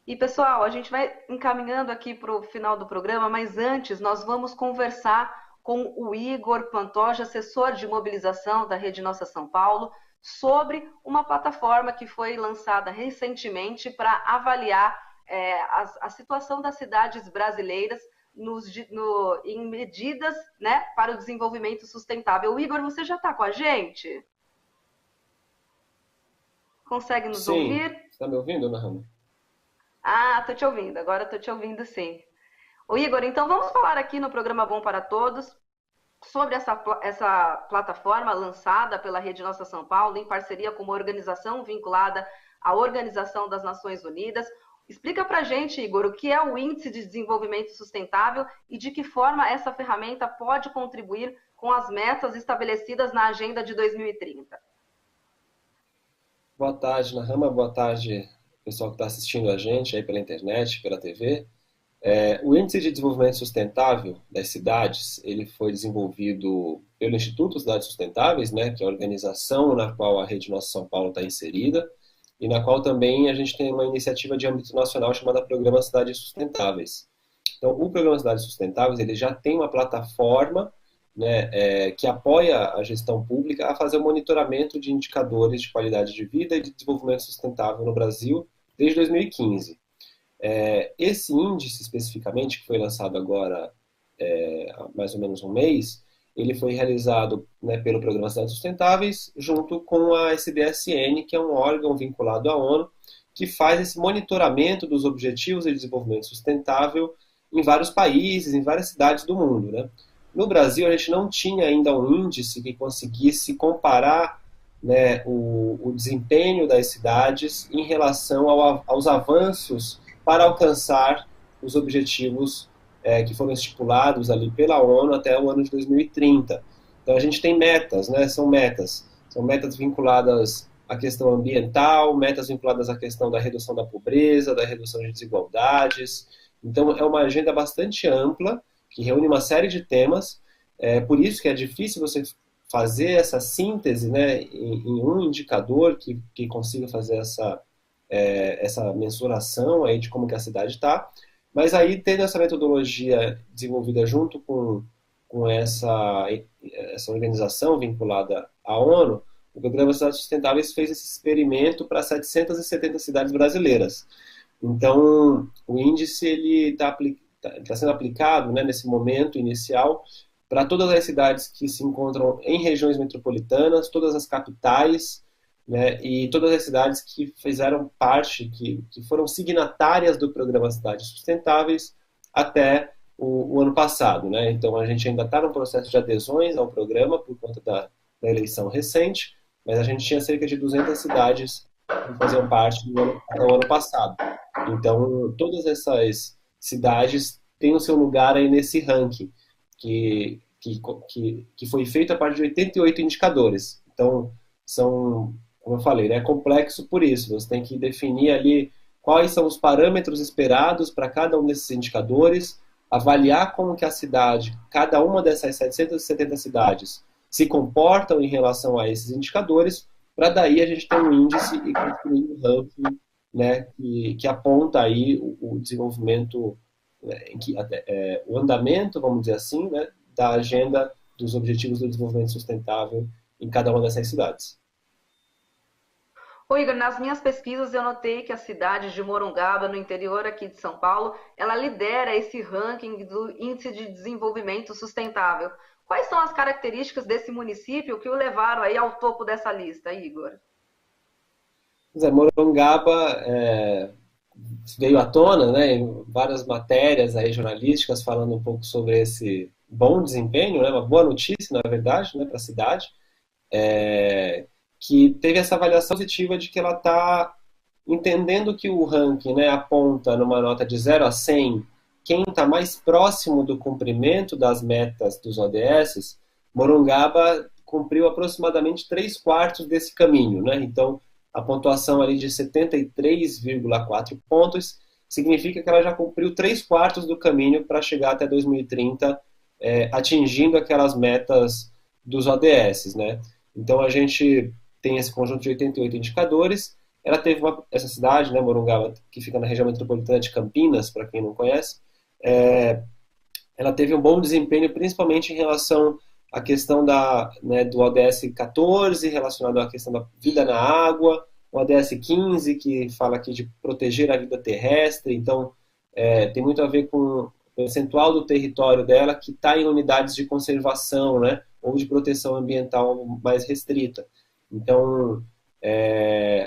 E pessoal, a gente vai encaminhando aqui para o final do programa, mas antes nós vamos conversar com o Igor Pantoja, assessor de mobilização da Rede Nossa São Paulo, sobre uma plataforma que foi lançada recentemente para avaliar a situação das cidades brasileiras em medidas, né, para o desenvolvimento sustentável. O Igor, você já está com a gente? Consegue nos Sim, ouvir? você está me ouvindo, Ana Hanna? Ah, tô te ouvindo, agora tô te ouvindo sim. Ô Igor, então vamos falar aqui no programa Bom para Todos sobre essa plataforma lançada pela Rede Nossa São Paulo em parceria com uma organização vinculada à Organização das Nações Unidas. Explica pra gente, Igor, o que é o Índice de Desenvolvimento Sustentável e de que forma essa ferramenta pode contribuir com as metas estabelecidas na Agenda de 2030. Boa tarde, Ana Hanna. Boa tarde, pessoal que está assistindo a gente aí pela internet, pela TV. O Índice de Desenvolvimento Sustentável das Cidades, ele foi desenvolvido pelo Instituto Cidades Sustentáveis, né, que é a organização na qual a Rede Nossa São Paulo está inserida, e na qual também a gente tem uma iniciativa de âmbito nacional chamada Programa Cidades Sustentáveis. Então, o Programa Cidades Sustentáveis ele já tem uma plataforma, né, que apoia a gestão pública a fazer o monitoramento de indicadores de qualidade de vida e de desenvolvimento sustentável no Brasil desde 2015. Esse índice especificamente, que foi lançado agora há mais ou menos um mês, ele foi realizado, né, pelo Programa Cidades Sustentáveis, junto com a SDSN, que é um órgão vinculado à ONU, que faz esse monitoramento dos objetivos de desenvolvimento sustentável em vários países, em várias cidades do mundo. Né? No Brasil, a gente não tinha ainda um índice que conseguisse comparar, né, o desempenho das cidades em relação aos avanços para alcançar os objetivos que foram estipulados ali pela ONU até o ano de 2030. Então a gente tem metas, né? São metas vinculadas à questão ambiental, metas vinculadas à questão da redução da pobreza, da redução de desigualdades. Então é uma agenda bastante ampla que reúne uma série de temas. Por isso que é difícil você fazer essa síntese, né, em um indicador que consiga fazer essa mensuração aí de como que a cidade está, mas aí tendo essa metodologia desenvolvida junto com essa organização vinculada à ONU, o Programa Cidades Sustentáveis fez esse experimento para 770 cidades brasileiras. Então, o índice ele tá sendo aplicado, né, nesse momento inicial para todas as cidades que se encontram em regiões metropolitanas, todas as capitais, né, e todas as cidades que fizeram parte, que foram signatárias do programa Cidades Sustentáveis até o ano passado. Né? Então, a gente ainda está no processo de adesões ao programa por conta da eleição recente, mas a gente tinha cerca de 200 cidades que faziam parte até o ano passado. Então, todas essas cidades têm o seu lugar aí nesse ranking, que foi feito a partir de 88 indicadores. Então, como eu falei, é complexo por isso. Você tem que definir ali quais são os parâmetros esperados para cada um desses indicadores, avaliar como que a cidade, cada uma dessas 770 cidades, se comportam em relação a esses indicadores, para daí a gente ter um índice e construir um ranking, né, que aponta aí o desenvolvimento, né, o andamento, vamos dizer assim, né, da agenda dos Objetivos do Desenvolvimento Sustentável em cada uma dessas cidades. Ô Igor, nas minhas pesquisas eu notei que a cidade de Morungaba, no interior aqui de São Paulo, ela lidera esse ranking do Índice de Desenvolvimento Sustentável. Quais são as características desse município que o levaram aí ao topo dessa lista, Igor? Morongaba veio à tona, né, em várias matérias aí jornalísticas falando um pouco sobre esse bom desempenho, né, uma boa notícia, na verdade, né, para a cidade, que teve essa avaliação positiva de que ela está entendendo que o ranking, né, aponta numa nota de 0 a 100 quem está mais próximo do cumprimento das metas dos ODS. Morungaba cumpriu aproximadamente 3/4 desse caminho. Né? Então, a pontuação ali de 73,4 pontos significa que ela já cumpriu 3/4 do caminho para chegar até 2030, atingindo aquelas metas dos ODS. Né? Então, a gente tem esse conjunto de 88 indicadores ela teve essa cidade, né, Morungaba, que fica na região metropolitana de Campinas, para quem não conhece, ela teve um bom desempenho, principalmente em relação à questão né, do ODS 14, relacionado à questão da vida na água, o ODS 15, que fala aqui de proteger a vida terrestre, então tem muito a ver com o percentual do território dela que está em unidades de conservação, né, ou de proteção ambiental mais restrita. Então,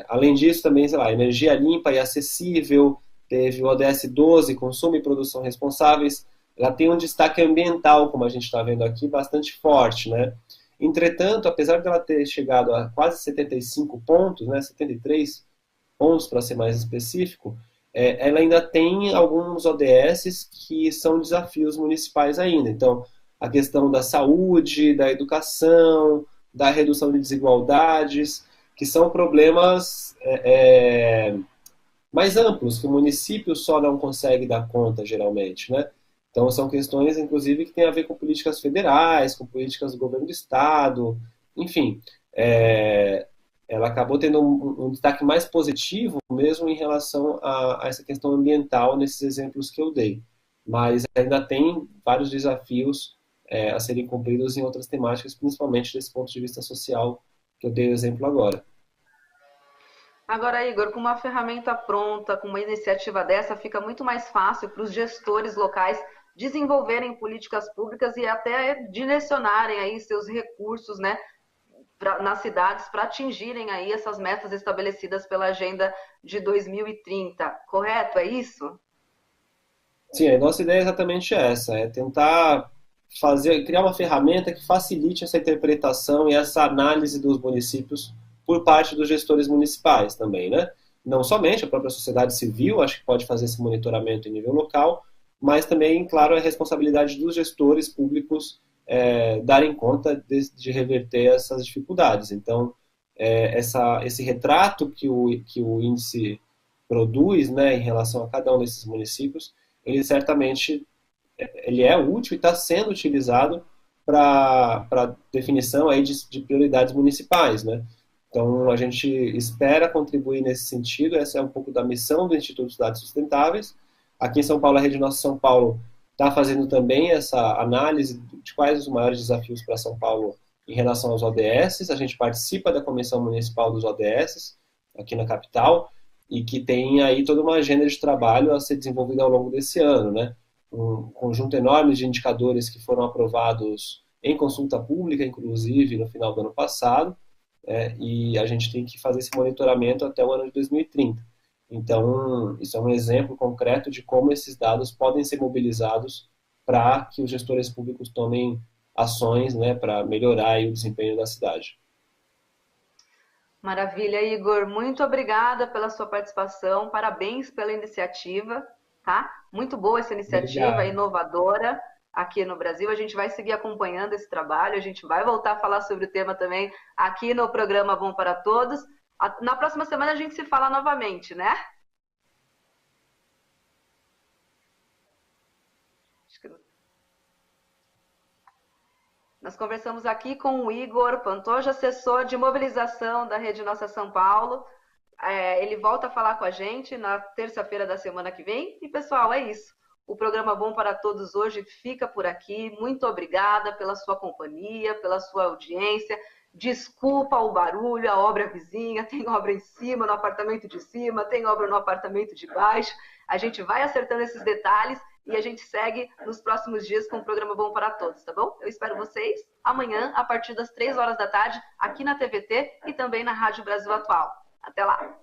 além disso, também, sei lá, energia limpa e acessível, teve o ODS 12, consumo e produção responsáveis, ela tem um destaque ambiental, como a gente está vendo aqui, bastante forte, né? Entretanto, apesar dela ter chegado a quase 75 pontos, né, 73 pontos para ser mais específico, ela ainda tem alguns ODSs que são desafios municipais ainda. Então, a questão da saúde, da educação, da redução de desigualdades, que são problemas mais amplos, que o município só não consegue dar conta, geralmente, né? Então, são questões, inclusive, que têm a ver com políticas federais, com políticas do governo do Estado, enfim. Ela acabou tendo um destaque mais positivo mesmo em relação a essa questão ambiental nesses exemplos que eu dei. Mas ainda tem vários desafios a serem cumpridos em outras temáticas, principalmente desse ponto de vista social que eu dei o exemplo agora. Agora, Igor, com uma ferramenta pronta, com uma iniciativa dessa, fica muito mais fácil para os gestores locais desenvolverem políticas públicas e até direcionarem aí seus recursos, né, nas cidades para atingirem aí essas metas estabelecidas pela Agenda de 2030. Correto? É isso? Sim, a nossa ideia é exatamente essa, é tentar criar uma ferramenta que facilite essa interpretação e essa análise dos municípios por parte dos gestores municipais também, né? Não somente a própria sociedade civil, acho que pode fazer esse monitoramento em nível local, mas também, claro, é responsabilidade dos gestores públicos darem conta de reverter essas dificuldades. Então, esse retrato que o índice produz, né, em relação a cada um desses municípios, ele certamente ele é útil e está sendo utilizado para definição aí de prioridades municipais, né? Então, a gente espera contribuir nesse sentido, essa é um pouco da missão do Instituto de Cidades Sustentáveis. Aqui em São Paulo, a Rede Nossa São Paulo está fazendo também essa análise de quais os maiores desafios para São Paulo em relação aos ODS. A gente participa da Comissão Municipal dos ODS, aqui na capital, e que tem aí toda uma agenda de trabalho a ser desenvolvida ao longo desse ano, né? Um conjunto enorme de indicadores que foram aprovados em consulta pública, inclusive, no final do ano passado, e a gente tem que fazer esse monitoramento até o ano de 2030. Então, isso é um exemplo concreto de como esses dados podem ser mobilizados para que os gestores públicos tomem ações, né, para melhorar aí o desempenho da cidade. Maravilha, Igor. Muito obrigada pela sua participação. Parabéns pela iniciativa, tá? Muito boa essa iniciativa, Obrigado. Inovadora aqui no Brasil. A gente vai seguir acompanhando esse trabalho. A gente vai voltar a falar sobre o tema também aqui no programa Bom para Todos. Na próxima semana a gente se fala novamente, né? Nós conversamos aqui com o Igor Pantoja, assessor de mobilização da Rede Nossa São Paulo. Ele volta a falar com a gente na terça-feira da semana que vem. E, pessoal, é isso. O programa Bom para Todos hoje fica por aqui. Muito obrigada pela sua companhia, pela sua audiência. Desculpa o barulho, a obra vizinha. Tem obra em cima, no apartamento de cima, tem obra no apartamento de baixo. A gente vai acertando esses detalhes e a gente segue nos próximos dias com o programa Bom para Todos, tá bom? Eu espero vocês amanhã, a partir das 3 horas da tarde, aqui na TVT e também na Rádio Brasil Atual. Até lá!